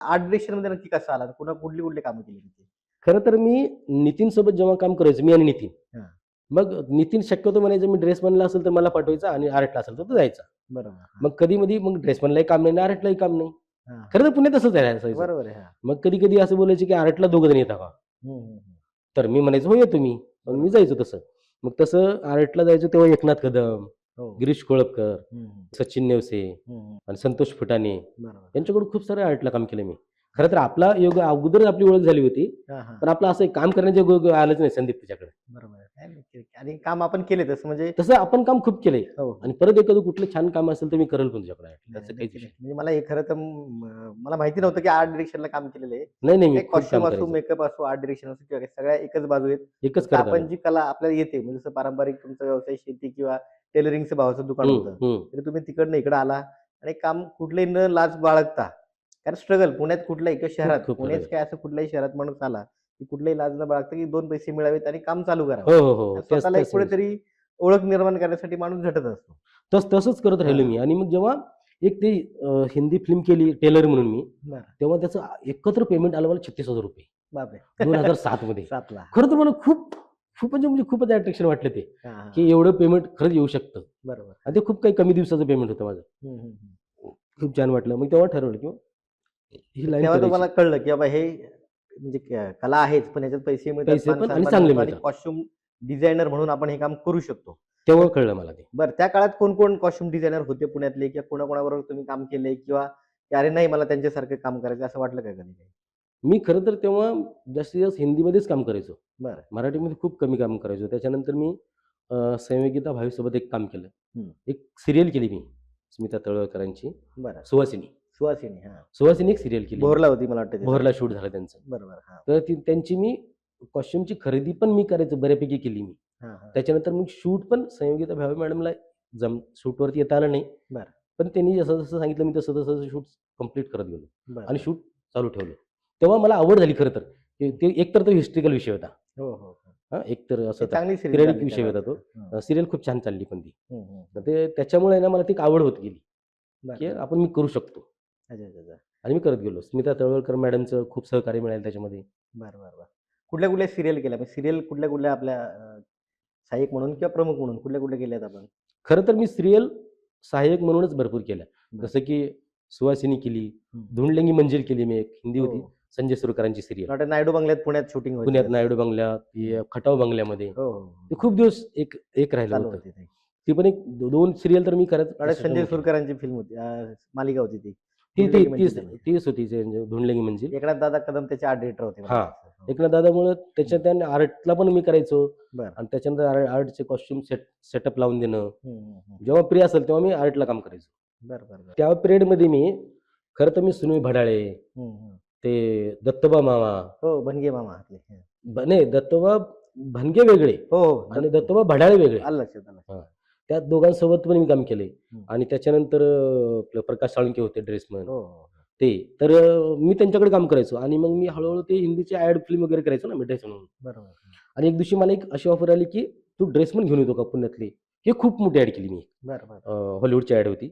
Art डिरेक्शनमध्ये नक्की कसा आला? कुठली कुठली कामं केली तिथे? खरं तर मी नितीन सोबत जेव्हा काम करायचो, मी आणि नितीन. हां. मग नितीन शक्यतो म्हणायचं मी ड्रेसमनला असेल तर मला पाठवायचा आणि आर्टला असेल तर तो जायचा. बरोबर. हां. मग कधी-मधी मग ड्रेसमनलाही काम नाही आणि आर्टलाही काम नाही. हां. खरं तर पुण्यात तसंच आहे असायचं. बरोबर आहे. हां. मग कधी-कधी असं बोलायचे की आर्टला दोघं जण येता का? हं, हं, हं. तर मी म्हणायचो, "हो येतो मी." मग मी बरोबर. जायचो तसं. मग तसं आर्टला जायचो तेव्हा एकनाथ कदम, हो. गिरीश कोळपकर, हं, हं. सचिन नेवसे हं, हं. आणि संतोष फुटाणे बरोबर. यांच्याकडून खूप सारं आर्टला काम केलं मी. खरं तर आपला योग अगोदर आपली ओळख झाली होती. हां, हां. पण आपलं असं काम करण्याचे योग आलंच नाही संदीप त्याच्याकडे. बरोबर आहे. नाही, नाही. आणि काम आपण केले तसं म्हणजे तसं आपण काम खूप केलंय हो. आणि परत एखादं कुठलं छान काम असेल तर मी करेल पण तुझ्याकडे. नाही, त्याचं नाही. काहीच नक्की, विषय नक्की. म्हणजे मला हे खरं तर मला माहिती नव्हतं की आर्ट डिरेक्शनला काम केलेलं आहे. नाही, नाही. मी काही खूप काम कॉस्ट्यूम असो, करायचो. मेकअप असो, आर्ट डिरेक्शन असो किंवा सगळ्या एकच बाजू आहेत. एकच फक्त करत आलो. आपण जी कला आपल्याला येते म्हणजे जसं पारंपरिक तुमचा व्यवसाय शेती किंवा टेलरिंगचं भावाचं दुकान हं, होतं. हं. तरी तुम्ही तिकडनं इकडं आला आणि काम कुठलंही न लाज बाळगता कारण स्ट्रगल पुण्यात कुठल्याही किंवा खूप शहरात खूप पुणेच खरं. काय असं कुठल्याही शहरात माणूस आला की कुठल्याही लाज न बाळगता की 2 पैसे मिळावेत आणि काम चालू करावं. हो, हो, हो. आणि त्याच स्वतःला एक त्याच कुठेतरी ओळख निर्माण करण्यासाठी माणूस झटत असतो. तसंच करत राहिलो हां. मी आणि मग जेव्हा एक ते हिंदी फिल्म केली टेलर म्हणून मी, बरं. तेव्हा त्याचं एकत्र पेमेंट आलं मला ₹36,000 बापरे! 2007 मध्ये. 7ला. खरं तर मला खूप म्हणजे खूपच अट्रॅक्शन वाटलं ते, हां, हां, की हां. एवढं पेमेंट खरंच येऊ शकतं बरोबर. आणि ते खूप काही कमी दिवसाचं पेमेंट होतं माझं. हं, हं, हं. खूप छान वाटलं. मग तेव्हा ठरवलं, की ही लाईन तेव्हा करायची. तुम्हाला कळलं, की बाबा हे म्हणजे कला आहेच, पण याच्यात पैसे मिळतात, पैसे पण आणि मान-सन्मान चांगले मिळतो आणि मिळतात. कॉस्ट्यूम डिझायनर म्हणून आपण हे काम करू शकतो. तर तेव्हा कळलं मला ते. बरं त्या काळात कोण कॉस्ट्यूम डिझायनर होते पुण्यातले किंवा कोणाकोणाबरोबर तुम्ही काम केलंय किंवा की अरे नाही मला त्यांच्यासारखं काम करायचं असं वाटलं का कधी काही? मी खरं तर तेव्हा जास्तीत जास्त हिंदीमध्येच काम करायचो. बरं. मराठीमध्ये खूप कमी काम करायचो. त्याच्यानंतर मी संयोगिता भावेसोबत एक काम केलं. हं. एक सीरियल केली मी, स्मिता तळवळकरांची बरं. सुवासिनी. सुहासिनी. हां. सुहासिनी एक सीरियल केली मी. भोरला होती मला वाटतं ती भोरला साली. शूट झालं त्यांचं. बरोबर. हां. तर त्यांची मी कॉस्ट्यूमची खरेदी पण मी करायचो बऱ्यापैकी केली मी. हां, हां. त्याच्यानंतर मग शूट पण संयोगिता भावे मॅडमला शूटवरती येता आलं नाही. बरं. पण त्यांनी जसं-जसं सांगितलं मी तसं शूट कंप्लीट करत गेलो बरं, आणि बरं. शूट चालू ठेवलं. तेव्हा मला आवड झाली खरं तर. ते एकतर तो हिस्ट्रिकल विषय होता. हो, हो, हो. हां, एकतर असं ते होता चांगली सीरीज पिरियडिक झाली त्या विषय होता काळची. तो. हं. सीरियल खूप छान चालली पण ती. हं, हं, तर हं. ते त्याच्यामुळे ना मला ती एक आवड होत गेली, बरं, की बरं. आपण मी करू शकतो अच्छा, अच्छा, अच्छा. आणि मी करत गेलो. स्मिता तळवळकर मॅडमचं खूप सहकार्य मिळालं त्याच्यामध्ये. बरं, बरं, बरं. कुठल्या सीरियल केल्या? म्हणजे सीरियल कुठल्या आपल्या सहाय्यक म्हणून किंवा प्रमुख म्हणून कुठल्या केल्यात आपण? खरं तर मी सीरियल सहाय्यक म्हणूनच भरपूर केल्या. बरं. जसं की सुवासिनी केली, हं. धुंडलेंगी मंजिल केली मी एक हिंदी हो. होती. संजय सुरकरांची सीरियल. मला वाटतं नायडू बंगल्यात पुण्यात शूटिंग होती पुण्यात त्याचं. नायडू बंगल्यात, हं. ती खटाव बंगल्यामध्ये. हो, हो, ते हो. खूप दिवस एक एक राहिलं चालू होतं. होती ती. ती पण एक 2 सीरियल तर मी खरंच मला वाटतं त्याच्यासाठी संजय केल्या. सुरकरांची फिल्म होती. मालिका होती ती. ती ती धुंडलेगी मंजिल तीच त्यामध्ये. तीच होती धुंडलेंगी मंजिल. एकनाथदादा कदम त्याचे आर्ट डायरेक्टर होते मला हां. वाटतं. हो. एकनाथ दादामुळं त्याच्यात त्या आर्टला पण मी करायचो बरं. आणि त्याच्यानंतर आर्टचे कॉस्ट्यूम सेटअप लावून देणं. हं, हं, हं. जेव्हा फ्री असेल तेव्हा मी आर्टला काम करायचो. बरं, बरं, बरं. त्या पिरियडमध्ये मी खरं तर मी सुनील भडाळे, हं, हं. ते दत्तोबा मामा हो, बनगे मामा आपले. हं. नाही दत्तोबा भनगे वेगळे हो, हो. आणि दत्तोबा भडाळे वेगळे. आलं लक्षात, आलं लक्षात. हां. त्या दोघांसोबत पण मी काम केलंय हं. आणि त्याच्यानंतर आपलं प्रकाश साळुंखे होते ड्रेसमन हो, हो, हो. ते. तर मी त्यांच्याकडे काम करायचो आणि मग मी हळू ते हिंदीचे ॲड फिल्म वगैरे करायचो ना मी ड्रेस म्हणून. बरोबर. हं. आणि एक दिवशी मला एक अशी ऑफर आली, की "तू ड्रेसमन घेऊन येतो का पुण्यातली?" ही खूप मोठी ॲड केली मी. बरं, बरं. हॉलिवूडची ॲड होती.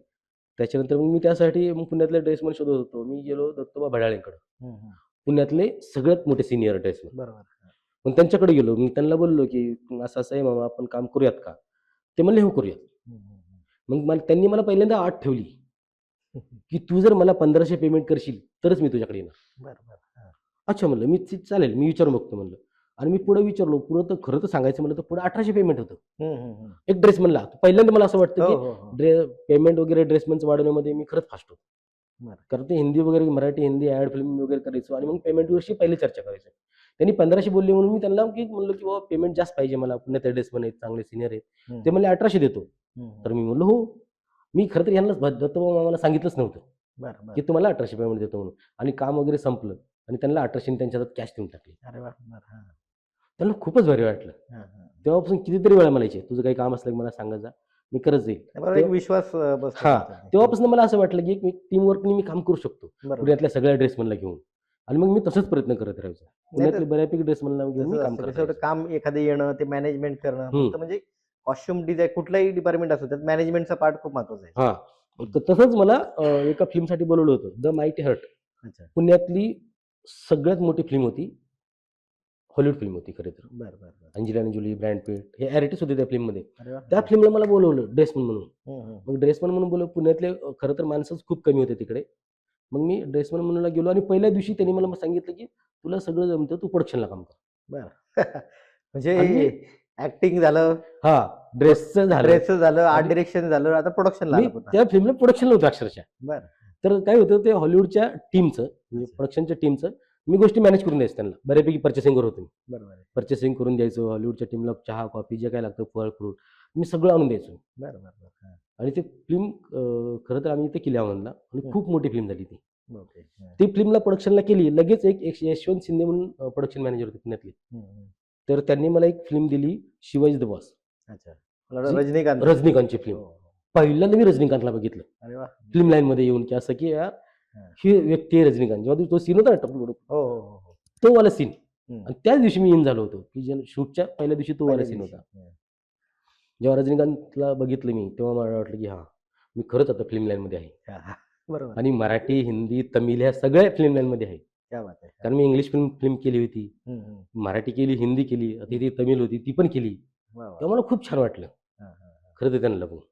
त्याच्यानंतर मग मी त्यासाठी मग पुण्यातले ड्रेसमन शोधत होतो. मी गेलो दत्तोबा भडाळेंकडे. हं, हं. पुण्यातले सगळ्यात मोठे सीनियर ड्रेसमन. बरोबर. हां. मग त्यांच्याकडे गेलो. मी त्यांना बोललो, की "असं-असं आहे मामा, आपण काम करूयात का?" ते म्हणले, "हो, करूयात." हं, हं, हं. मग त्यांनी मला पहिल्यांदा अट ठेवली, की "तू जर मला 1500 पेमेंट करशील, तरच मी तुझ्याकडे येणार." बरं, बरं. हां. अच्छा म्हणलं, "मी चालेल, मी विचारून बघतो" म्हणलं. आणि मी पुढे विचारलो. पुढं तर खरं तर सांगायचं म्हणलं तर पुढे 1800 पेमेंट होतं. हं, हं, हं. एक ड्रेसमनला. पहिल्यांदा मला असं वाटतं, हो, की हो, हो. पेमेंट वगैरे ड्रेसमनचं वाढवण्यामध्ये मी खरंच फास्ट होतो. बरं. कारण ते हिंदी वगैरे मराठी, हिंदी ॲड फिल्म वगैरे करायचो आणि मग पेमेंटविषयी पहिले चर्चा करायचो. त्यांनी 1500 बोलले म्हणून मी त्यांना म्हणलं, की "बाबा पेमेंट जास्त पाहिजे मला. पुण्यातले ड्रेसमन आहेत, चांगले सीनियर आहेत." हं, ते म्हणले, "1800 देतो." हं, तर हं. मी म्हणलो, "हो." मी खरं तर यांना दत्तोबा मामाला सांगितलंच नव्हतं, बरं, बरं. की तुम्हाला 1800 पेमेंट देतो म्हणून आणि काम वगैरे संपलं आणि त्यांना 1800 त्यांच्या हातात कॅश देऊन टाकली. अरे वाह! बरं. हां. त्यांना खूपच भारी वाटलं. हां, हां. तेव्हापासून कितीतरी वेळा म्हणायचे, "तुझं काही काम असलं की मला सांगत जा, मी करत जाईल." बरोबर एक तेव्हा विश्वास बसतो हां, तुमच्यामध्ये. हं. तेव्हापासून मला असं वाटलं, की एक टीमवर्कनी मी काम करू शकतो. बरोबर. पुण्यातल्या सगळ्या ड्रेसमनला घेऊन आणि मग मी तसंच प्रयत्न करत राहायचो. नाही तर पुण्यातले बऱ्यापैकी ड्रेसमनला घेऊन मी तसंच काम असतं. करत कसं होतं राहायचो. काम एखादं येणं, ते मॅनेजमेंट करणं हं, फक्त म्हणजे कॉस्ट्यूम डिझाइन कुठलाही डिपार्टमेंट असो त्यात मॅनेजमेंटचा पार्ट खूप महत्वाचा आहे. हां. हं. तसंच मला एका फिल्मसाठी बोलावलं होतं, द माईटी हर्ट. अच्छा. पुण्यातली सगळ्यात मोठी फिल्म होती. हॉलिवूड फिल्म होती खरं तर. बरं, बरं, बरं. अंजेलिना जोली, ब्रॅड पिट हे ॲक्टर्स होते त्या फिल्ममध्ये. अरे वाह! त्या फिल्मला मला बोलवलं ड्रेसमन म्हणून. हं, हं. मग ड्रेसमन म्हणून बोलवलं. पुण्यातले खरं तर माणसंच खूप कमी होते तिकडे. मग मी ड्रेसमन म्हणूनला गेलो आणि पहिल्या दिवशी त्यांनी मला सांगितलं, की "तुला सगळं जमतं, तू प्रोडक्शनला काम कर." बरं. आणि मी म्हणजे ॲक्टिंग झालं, हां, ड्रेसचं झालं. ड्रेसचं झालं, आर्ट आणि डायरेक्शन झालं, आता प्रोडक्शनला मी आला पुन्हा. त्या फिल्मला प्रोडक्शनला होतो अक्षरशः. बरं. तर काय होतं ते हॉलिवूडच्या टीमचं म्हणजे अच्छा. प्रोडक्शनच्या टीमचं मी गोष्टी मॅनेज करून द्यायचो त्यांना. बऱ्यापैकी पर्चेसिंगवर होतो मी. बरोबर आहे. पर्चेसिंग करून द्यायचो. हॉलिवूडच्या टीमला चहा, कॉफी जे काही लागतं, फळ, फ्रूट मी सगळं आणून द्यायचो. बरं, बरं, बरं. हां. आणि ती फिल्म खरं तर आम्ही इथे केली अहमदला आणि हं. खूप मोठी फिल्म झाली ती. ओके. हं. ती फिल्मला प्रोडक्शनला केली. लगेच एक यशवंत शिंदे म्हणून प्रोडक्शन मॅनेजर होते पुण्यातले. हं, हं. तर त्यांनी मला एक फिल्म दिली, शिवा इज द बॉस. अच्छा. मला वाटलं जी रजनीकांत. रजनीकांतची हो, फिल्म. हो. पहिल्यांदा मी रजनीकांतला बघितलं. अरे वाह! फिल्म लाईनमध्ये येऊन, की असं की यार हां. ही व्यक्ती आहे रजनीकांत. जेव्हा तो सीन होता ना हो, हो, हो, हो. तो वाला सीन. हं. आणि त्याच दिवशी मी इन झालो होतो, की जे शूटच्या पहिल्या दिवशी तो वाला पहिल्या सीन दिवशी. होता. हं. जेव्हा रजनीकांतला बघितलं मी, तेव्हा मला वाटलं, की हां, मी खरंच आता फिल्म लाईनमध्ये आहे. हां, हां. बरोबर. आणि मराठी, हिंदी, तमिळ ह्या सगळ्या फिल्म लाईनमध्ये आहे. क्या बात है! कारण मी इंग्लिश फिल्म फिल्म केली होती, हं, हं. मराठी केली, हिंदी केली, आता ती तमिळ होती, ती पण केली. वाह, वाह! तेव्हा मला खूप छान वाटलं. हां, हां, हां. खरं तर त्यांना बघून.